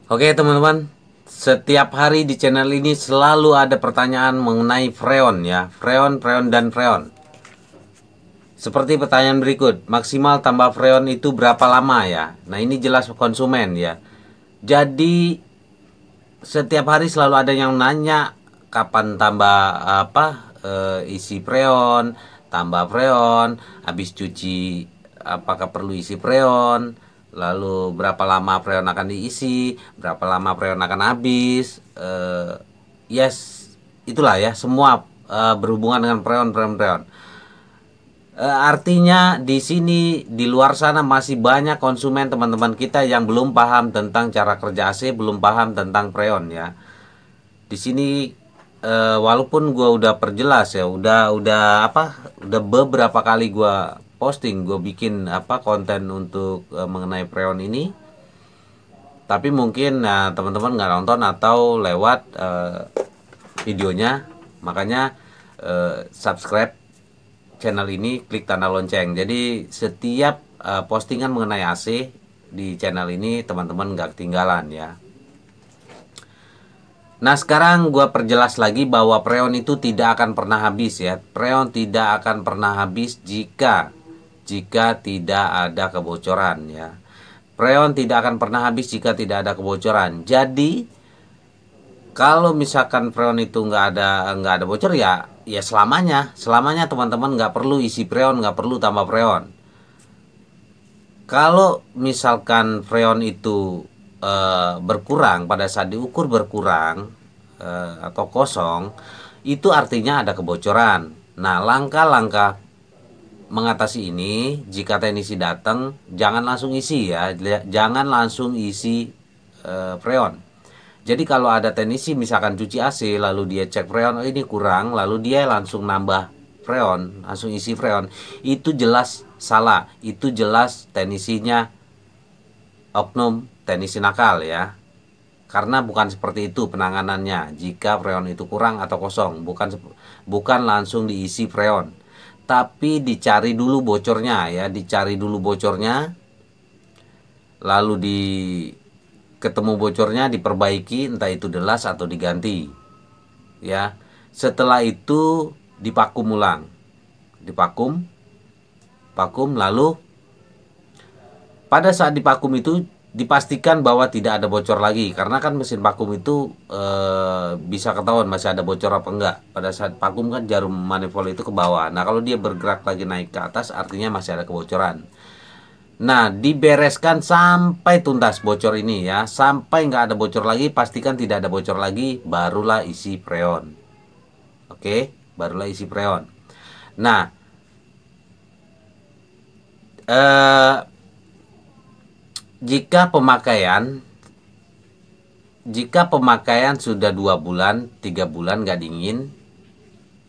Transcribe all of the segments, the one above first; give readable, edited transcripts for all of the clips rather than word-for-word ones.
Oke teman-teman, setiap hari di channel ini selalu ada pertanyaan mengenai freon ya, freon dan freon. Seperti pertanyaan berikut, maksimal tambah freon itu berapa lama ya? Nah ini jelas konsumen ya. Jadi setiap hari selalu ada yang nanya kapan tambah isi freon, tambah freon, habis cuci apakah perlu isi freon, lalu berapa lama freon akan diisi, berapa lama freon akan habis. Yes, itulah ya semua berhubungan dengan freon. Artinya di sini di luar sana masih banyak konsumen teman-teman kita yang belum paham tentang cara kerja AC, belum paham tentang freon ya. Di sini walaupun gua udah perjelas ya, udah beberapa kali gua posting, gua bikin konten untuk mengenai freon ini. Tapi mungkin teman-teman nggak nonton atau lewat videonya, makanya subscribe channel ini, klik tanda lonceng. Jadi setiap postingan mengenai AC di channel ini teman-teman nggak ketinggalan ya. Nah sekarang gua perjelas lagi bahwa freon itu tidak akan pernah habis ya. Freon tidak akan pernah habis jika tidak ada kebocoran ya. Freon tidak akan pernah habis jika tidak ada kebocoran. Jadi kalau misalkan freon itu nggak ada bocor ya selamanya teman-teman nggak perlu isi freon, nggak perlu tambah freon. Kalau misalkan freon itu berkurang pada saat diukur berkurang atau kosong, itu artinya ada kebocoran. Nah langkah-langkah mengatasi ini, jika teknisi datang jangan langsung isi ya, jangan langsung isi freon. Jadi kalau ada teknisi misalkan cuci AC lalu dia cek freon, oh ini kurang, lalu dia langsung nambah freon, langsung isi freon, itu jelas salah. Itu jelas teknisinya oknum, teknisi nakal ya. Karena bukan seperti itu penanganannya. Jika freon itu kurang atau kosong, bukan langsung diisi freon. Tapi dicari dulu bocornya ya, dicari dulu bocornya. Lalu ketemu bocornya diperbaiki, entah itu delas atau diganti ya. Setelah itu divakum ulang, divakum lalu pada saat divakum itu dipastikan bahwa tidak ada bocor lagi, karena kan mesin vakum itu bisa ketahuan masih ada bocor apa enggak. Pada saat vakum kan jarum manifold itu ke bawah, nah kalau dia bergerak lagi naik ke atas artinya masih ada kebocoran. Nah, dibereskan sampai tuntas bocor ini ya, sampai nggak ada bocor lagi, pastikan tidak ada bocor lagi, barulah isi freon. Oke, barulah isi freon. Nah, jika pemakaian sudah 2 bulan, 3 bulan nggak dingin,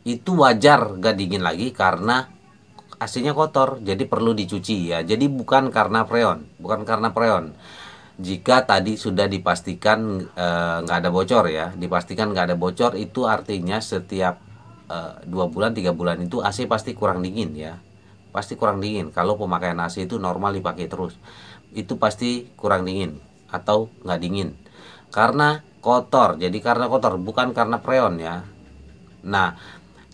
itu wajar nggak dingin lagi karena AC-nya kotor, jadi perlu dicuci ya. Jadi bukan karena freon. Jika tadi sudah dipastikan nggak ada bocor ya, dipastikan nggak ada bocor, itu artinya setiap 2 bulan 3 bulan itu AC pasti kurang dingin ya, pasti kurang dingin. Kalau pemakaian AC itu normal dipakai terus, itu pasti kurang dingin atau nggak dingin karena kotor. Jadi karena kotor, bukan karena freon ya. Nah,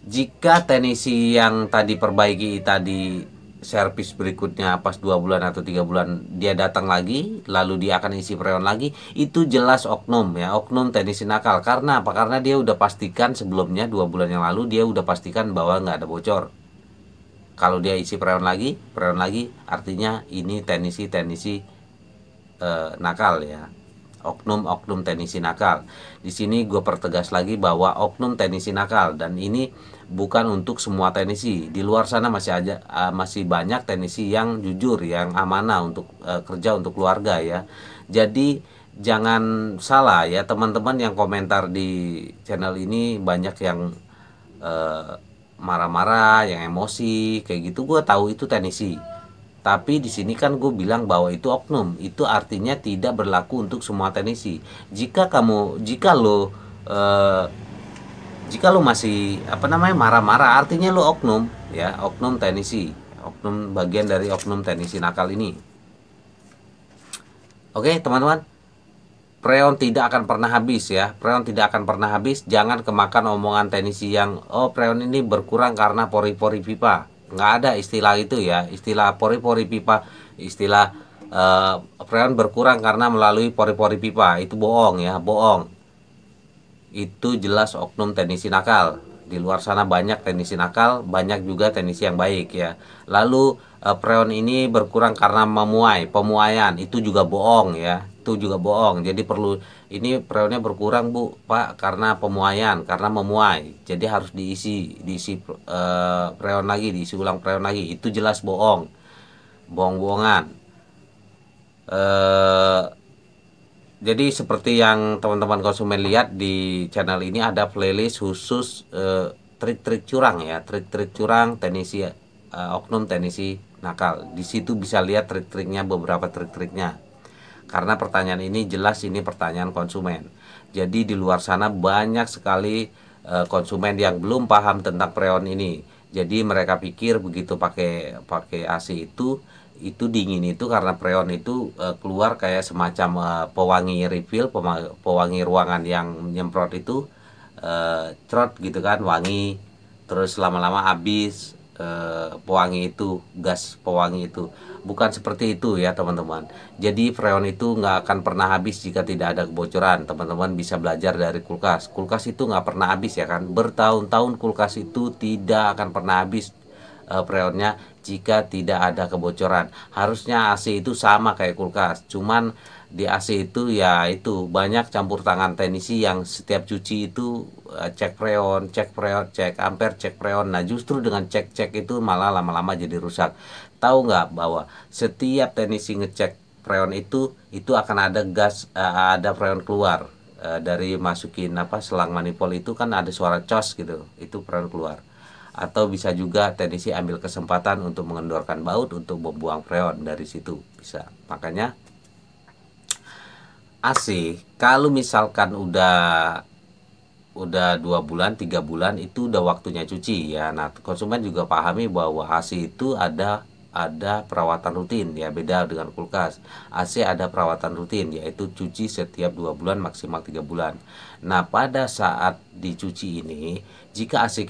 jika teknisi yang tadi perbaiki tadi servis berikutnya pas 2 bulan atau 3 bulan dia datang lagi lalu dia akan isi freon lagi, itu jelas oknum ya, oknum teknisi nakal. Karena apa? Karena dia udah pastikan sebelumnya 2 bulan yang lalu dia udah pastikan bahwa nggak ada bocor. Kalau dia isi freon lagi artinya ini teknisi nakal ya, oknum teknisi nakal. Di sini gue pertegas lagi bahwa oknum teknisi nakal, dan ini bukan untuk semua teknisi. Di luar sana masih banyak teknisi yang jujur, yang amanah untuk kerja untuk keluarga ya. Jadi jangan salah ya teman-teman yang komentar di channel ini, banyak yang marah-marah, yang emosi kayak gitu. Gue tahu itu teknisi. Tapi di sini kan gue bilang bahwa itu oknum, itu artinya tidak berlaku untuk semua teknisi. Jika lo masih marah-marah, artinya lo oknum ya, oknum teknisi, oknum bagian dari oknum teknisi nakal ini. Oke teman-teman, Freon tidak akan pernah habis ya. Freon tidak akan pernah habis. Jangan kemakan omongan teknisi yang freon ini berkurang karena pori-pori pipa. Nggak ada istilah itu ya. Istilah pori-pori pipa, istilah freon berkurang karena melalui pori-pori pipa. Itu bohong ya, bohong. Itu jelas oknum teknisi nakal. Di luar sana banyak teknisi nakal, banyak juga teknisi yang baik ya. Lalu freon ini berkurang karena memuai, pemuaian, itu juga bohong ya. Itu juga bohong. Jadi perlu ini freonnya berkurang Bu, Pak, karena pemuaian, karena memuai. Jadi harus diisi freon lagi, diisi ulang freon lagi. Itu jelas bohong. Bohong-bohongan. Eh jadi seperti yang teman-teman konsumen lihat di channel ini ada playlist khusus trik-trik curang ya, trik-trik curang teknisi oknum teknisi nakal. Di situ bisa lihat trik-triknya, beberapa trik-triknya. Karena pertanyaan ini jelas ini pertanyaan konsumen. Jadi di luar sana banyak sekali konsumen yang belum paham tentang freon ini. Jadi mereka pikir begitu pakai AC itu dingin itu karena freon itu keluar kayak semacam pewangi refill, pewangi ruangan yang nyemprot itu cerot gitu kan, wangi, terus lama-lama habis pewangi itu, gas pewangi itu. Bukan seperti itu ya teman-teman. Jadi freon itu nggak akan pernah habis jika tidak ada kebocoran. Teman-teman bisa belajar dari kulkas. Kulkas itu nggak pernah habis ya kan, bertahun-tahun kulkas itu tidak akan pernah habis freonnya jika tidak ada kebocoran. Harusnya AC itu sama kayak kulkas, cuman di AC itu ya itu banyak campur tangan teknisi yang setiap cuci itu cek freon, cek ampere, cek freon. Nah justru dengan cek-cek itu malah lama-lama jadi rusak. Tahu nggak bahwa setiap teknisi ngecek freon itu akan ada gas, ada freon keluar dari masukin selang manifold itu kan ada suara cos gitu, itu freon keluar. Atau bisa juga teknisi ambil kesempatan untuk mengendorkan baut untuk membuang freon dari situ, bisa. Makanya AC kalau misalkan udah 2 bulan 3 bulan itu udah waktunya cuci ya. Nah konsumen juga pahami bahwa AC itu ada perawatan rutin ya, beda dengan kulkas. AC ada perawatan rutin yaitu cuci setiap 2 bulan maksimal 3 bulan. Nah pada saat dicuci ini jika AC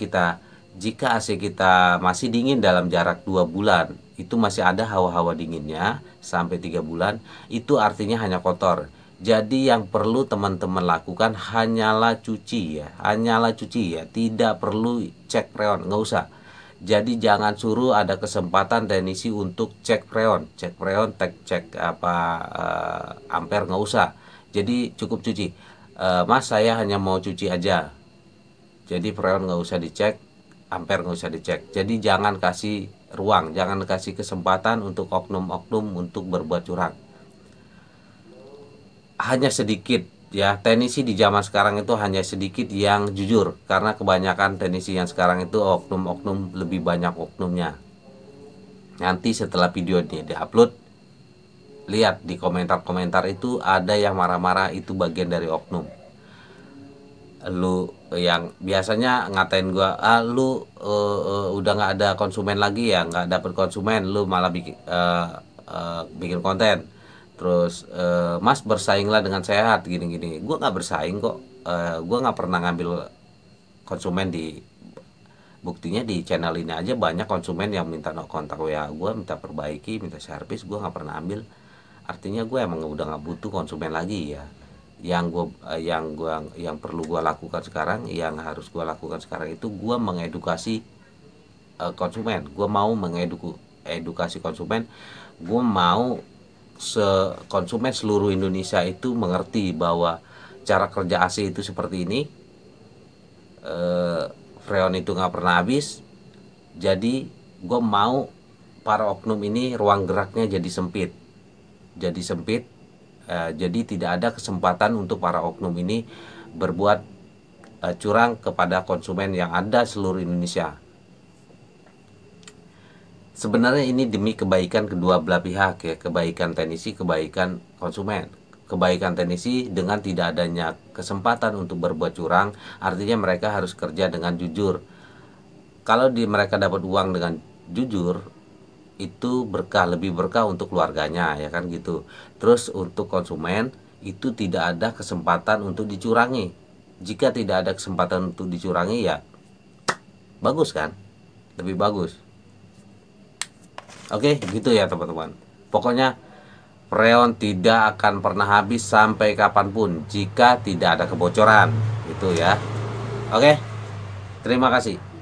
kita masih dingin dalam jarak 2 bulan, itu masih ada hawa-hawa dinginnya sampai 3 bulan, itu artinya hanya kotor. Jadi yang perlu teman-teman lakukan hanyalah cuci ya, tidak perlu cek freon, nggak usah. Jadi jangan suruh ada kesempatan teknisi untuk cek freon, cek ampere, nggak usah. Jadi cukup cuci. Mas saya hanya mau cuci aja. Jadi freon nggak usah dicek, ampere nggak usah dicek. Jadi jangan kasih ruang, jangan kasih kesempatan untuk oknum-oknum untuk berbuat curang. Hanya sedikit ya, teknisi di zaman sekarang itu hanya sedikit yang jujur, karena kebanyakan teknisi yang sekarang itu oknum-oknum, lebih banyak oknumnya. Nanti setelah video ini diupload, lihat di komentar-komentar itu ada yang marah-marah, itu bagian dari oknum. Lu yang biasanya ngatain gua, lu udah nggak ada konsumen lagi ya, nggak dapet konsumen, lu malah bikin konten. Terus mas bersainglah dengan sehat gini-gini. Gua nggak bersaing kok. Gua nggak pernah ngambil konsumen. Buktinya di channel ini aja banyak konsumen yang minta kontak WA gua, minta perbaiki, minta servis, gua nggak pernah ambil. Artinya gue emang udah nggak butuh konsumen lagi ya. Yang perlu gue lakukan sekarang, yang harus gue lakukan sekarang itu gue mengedukasi konsumen. Gue mau mengedukasi konsumen. Gue mau konsumen seluruh Indonesia itu mengerti bahwa cara kerja AC itu seperti ini. Freon itu nggak pernah habis. Jadi gue mau para oknum ini ruang geraknya jadi sempit. Jadi tidak ada kesempatan untuk para oknum ini berbuat curang kepada konsumen yang ada seluruh Indonesia. Sebenarnya ini demi kebaikan kedua belah pihak ya, kebaikan teknisi, kebaikan konsumen. Kebaikan teknisi dengan tidak adanya kesempatan untuk berbuat curang, artinya mereka harus kerja dengan jujur. Kalau mereka dapat uang dengan jujur, itu lebih berkah untuk keluarganya ya kan gitu. Terus untuk konsumen itu tidak ada kesempatan untuk dicurangi. Jika tidak ada kesempatan untuk dicurangi, ya bagus kan, lebih bagus. Oke, gitu ya teman-teman. Pokoknya freon tidak akan pernah habis sampai kapanpun jika tidak ada kebocoran, itu ya. Oke, terima kasih.